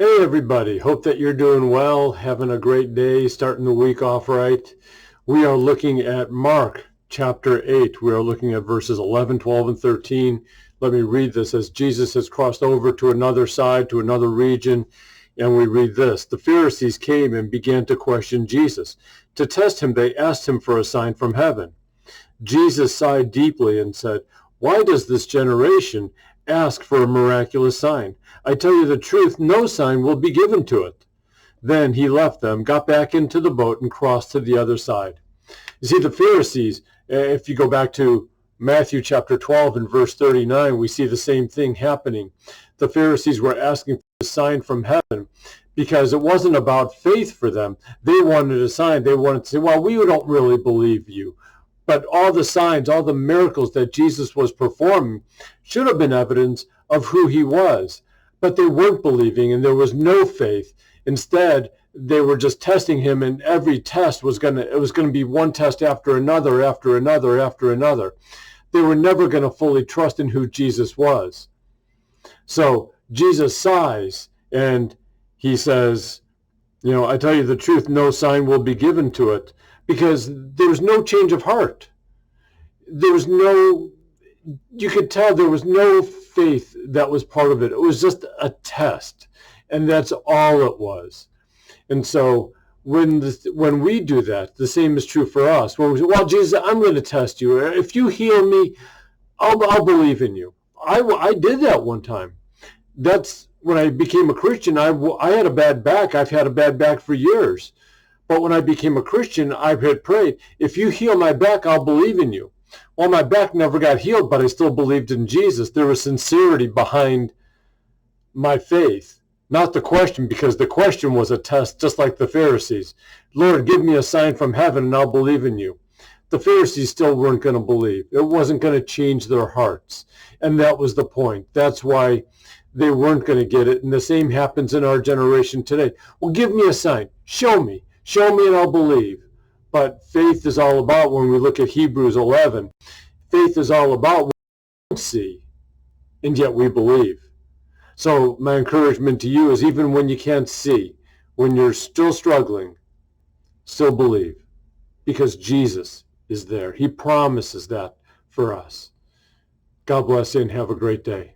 Hey everybody, hope that you're doing well, having a great day, starting the week off right. We are looking at Mark chapter 8. We are looking at verses 11, 12, and 13. Let me read this as Jesus has crossed over to another side, to another region, and we read this. The Pharisees came and began to question Jesus. To test him, they asked him for a sign from heaven. Jesus sighed deeply and said, "Why does this generation ask for a miraculous sign? I tell you the truth, no sign will be given to it." Then he left them, got back into the boat, and crossed to the other side. You see, the Pharisees, if you go back to Matthew chapter 12 and verse 39, we see the same thing happening. The Pharisees were asking for a sign from heaven because it wasn't about faith for them. They wanted a sign. They wanted to say, well, we don't really believe you. But all the signs, all the miracles that Jesus was performing should have been evidence of who he was. But they weren't believing, and there was no faith. Instead, they were just testing him, and every test was going to be one test after another, after another, after another. They were never going to fully trust in who Jesus was. So Jesus sighs, and he says, I tell you the truth, no sign will be given to it. Because there was no change of heart. You could tell there was no faith that was part of it. It was just a test. And that's all it was. And so when we do that, the same is true for us. When we say, well, Jesus, I'm going to test you. If you heal me, I'll believe in you. I did that one time. That's when I became a Christian. I had a bad back. I've had a bad back for years. But when I became a Christian, I had prayed, if you heal my back, I'll believe in you. Well, my back never got healed, but I still believed in Jesus. There was sincerity behind my faith, not the question, because the question was a test, just like the Pharisees. Lord, give me a sign from heaven and I'll believe in you. The Pharisees still weren't going to believe. It wasn't going to change their hearts. And that was the point. That's why they weren't going to get it. And the same happens in our generation today. Well, give me a sign. Show me. Show me and I'll believe. But faith is all about, when we look at Hebrews 11, faith is all about what we don't see, and yet we believe. So my encouragement to you is, even when you can't see, when you're still struggling, still believe. Because Jesus is there. He promises that for us. God bless you and have a great day.